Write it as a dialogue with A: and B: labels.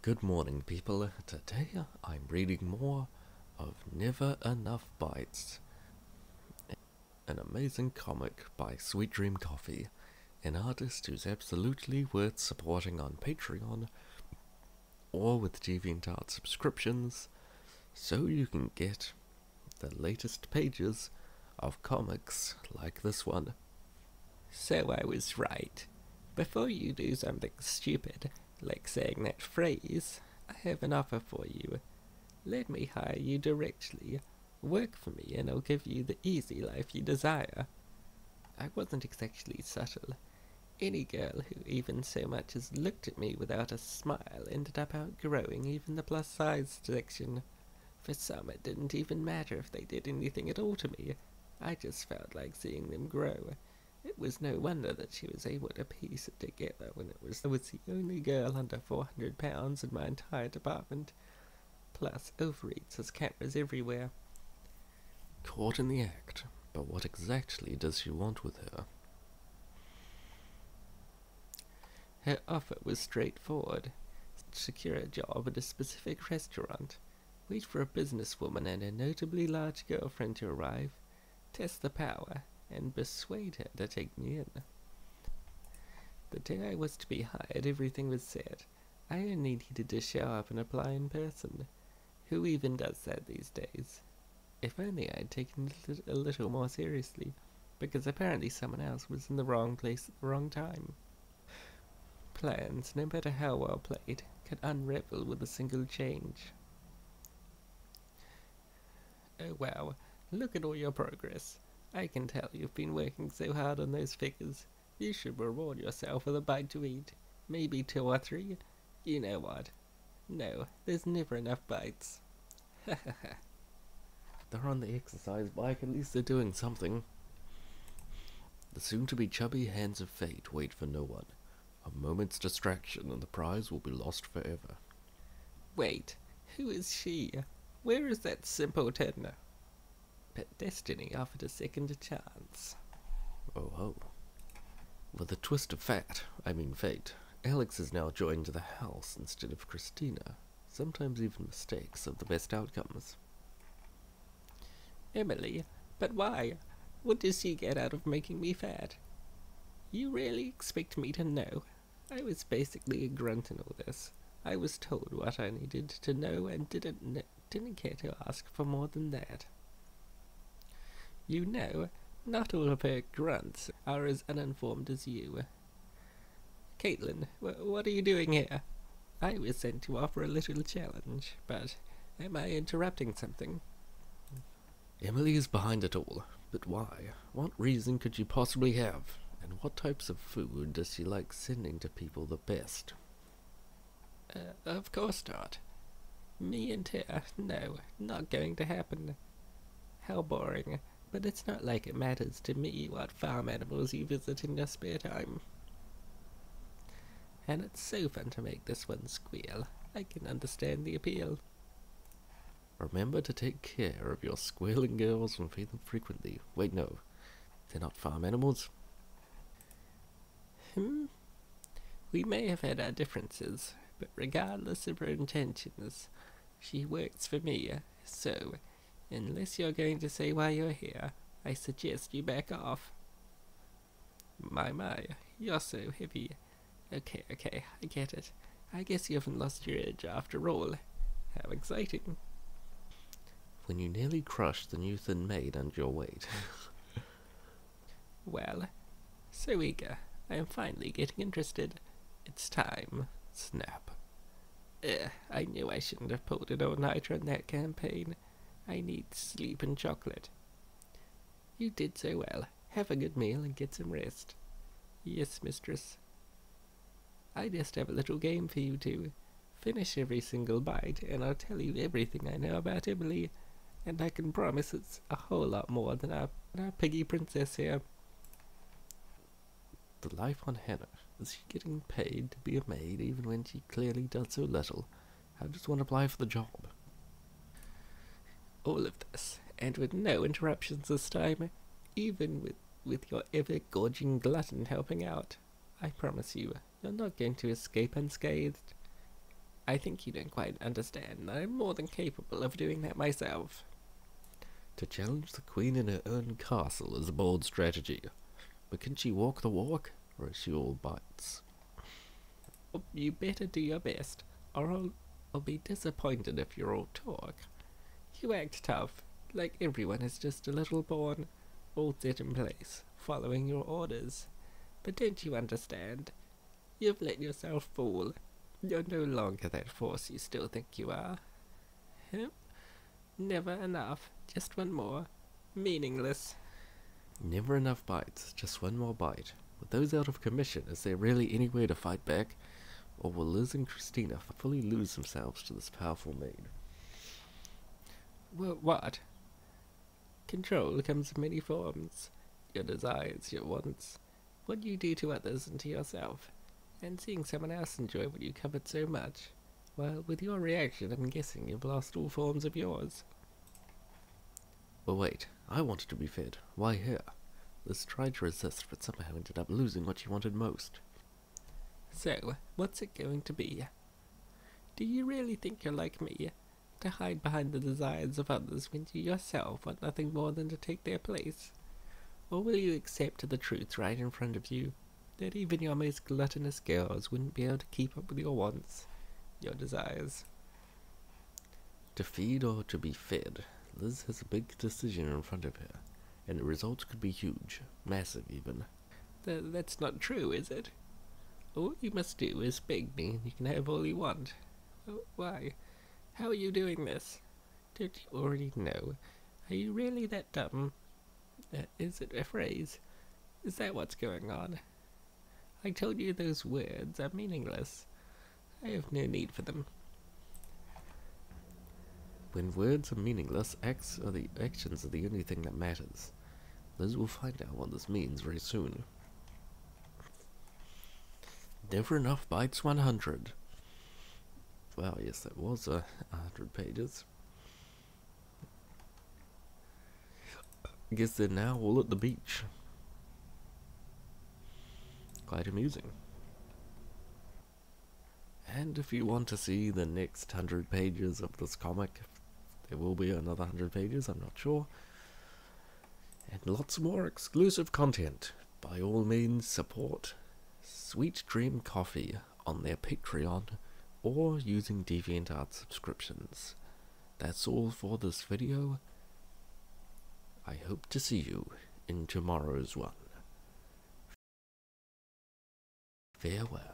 A: Good morning, people. Today I'm reading more of Never Enough Bites, an amazing comic by Sweet Dream Coffee, an artist who's absolutely worth supporting on Patreon or with DeviantArt subscriptions so you can get the latest pages of comics like this one.
B: So I was right. Before you do something stupid, like saying that phrase, I have an offer for you. Let me hire you directly. Work for me and I'll give you the easy life you desire. I wasn't exactly subtle. Any girl who even so much as looked at me without a smile ended up outgrowing even the plus-size section. For some it didn't even matter if they did anything at all to me. I just felt like seeing them grow. It was no wonder that she was able to piece it together when I was the only girl under 400 pounds in my entire department. Plus, Overeats has cameras everywhere.
A: Caught in the act, but what exactly does she want with her?
B: Her offer was straightforward. Secure a job at a specific restaurant. Wait for a businesswoman and a notably large girlfriend to arrive. Test the power and persuade her to take me in. The day I was to be hired, everything was set. I only needed to show up and apply in person. Who even does that these days? If only I had taken it a little more seriously, because apparently someone else was in the wrong place at the wrong time. Plans, no matter how well played, could unravel with a single change. Oh wow, look at all your progress. I can tell you've been working so hard on those figures. You should reward yourself with a bite to eat. Maybe 2 or 3. You know what? No, there's never enough bites.
A: They're on the exercise bike, at least they're doing something. The soon-to-be chubby hands of fate wait for no one. A moment's distraction and the prize will be lost forever.
B: Wait, who is she? Where is that simpleton? But destiny offered a second chance.
A: Oh ho. With a twist of fate, Alex has now joined the house instead of Christina. Sometimes even mistakes have the best outcomes.
B: Emily, but why? What does she get out of making me fat? You really expect me to know? I was basically a grunt in all this. I was told what I needed to know and didn't care to ask for more than that. You know, not all of her grunts are as uninformed as you. Caitlin, what are you doing here? I was sent to offer a little challenge, but am I interrupting something?
A: Emily is behind it all, but why? What reason could she possibly have? And what types of food does she like sending to people the best?
B: Of course not. Me and her, no, not going to happen. How boring. But it's not like it matters to me what farm animals you visit in your spare time. And it's so fun to make this one squeal. I can understand the appeal.
A: Remember to take care of your squealing girls and feed them frequently. Wait, no. They're not farm animals.
B: We may have had our differences, but regardless of her intentions, she works for me, so unless you're going to say why you're here, I suggest you back off. My, you're so heavy. Okay, I get it. I guess you haven't lost your edge after all. How exciting.
A: When you nearly crushed the new thin maid under your weight.
B: Well, so eager. I am finally getting interested. It's time.
A: Snap.
B: I knew I shouldn't have pulled an all-nighter on that campaign. I need sleep and chocolate. You did so well. Have a good meal and get some rest. Yes, mistress. I just have a little game for you two. Finish every single bite, and I'll tell you everything I know about Emily. And I can promise it's a whole lot more than our piggy princess here.
A: The life on Hannah. Is she getting paid to be a maid even when she clearly does so little? I just want to apply for the job.
B: All of this, and with no interruptions this time, even with your ever-gorging glutton helping out. I promise you, you're not going to escape unscathed. I think you don't quite understand. I'm more than capable of doing that myself.
A: To challenge the queen in her own castle is a bold strategy. But can she walk the walk, or is she all bites?
B: You better do your best, or I'll be disappointed if you're all talk. You act tough, like everyone is just a little born, all set in place, following your orders. But don't you understand? You've let yourself fall. You're no longer that force you still think you are. Huh? Never enough. Just one more. Meaningless.
A: Never enough bites, just one more bite. With those out of commission, is there really any way to fight back? Or will Liz and Christina fully lose themselves to this powerful maid?
B: Well, what? Control comes in many forms. Your desires, your wants, what you do to others and to yourself, and seeing someone else enjoy what you covered so much. Well, with your reaction, I'm guessing you've lost all forms of yours.
A: But wait, I wanted to be fed. Why her? Liz tried to resist, but somehow ended up losing what she wanted most.
B: So, what's it going to be? Do you really think you're like me, to hide behind the desires of others when you yourself want nothing more than to take their place? Or will you accept the truth right in front of you, that even your most gluttonous girls wouldn't be able to keep up with your wants, your desires?
A: To feed or to be fed, Liz has a big decision in front of her, and the results could be huge, massive even.
B: That's not true, is it? All you must do is beg me, and you can have all you want. Why? How are you doing this? Don't you already know? Are you really that dumb? Is it a phrase? Is that what's going on? I told you those words are meaningless. I have no need for them.
A: When words are meaningless, actions are the only thing that matters. Liz will find out what this means very soon. Never enough bites 100. Wow, yes, that was 100 pages. I guess they're now all at the beach. Quite amusing. And if you want to see the next 100 pages of this comic, there will be another 100 pages, I'm not sure. And lots more exclusive content. By all means, support Sweet Dream Coffee on their Patreon or using DeviantArt subscriptions. That's all for this video. I hope to see you in tomorrow's one. Farewell.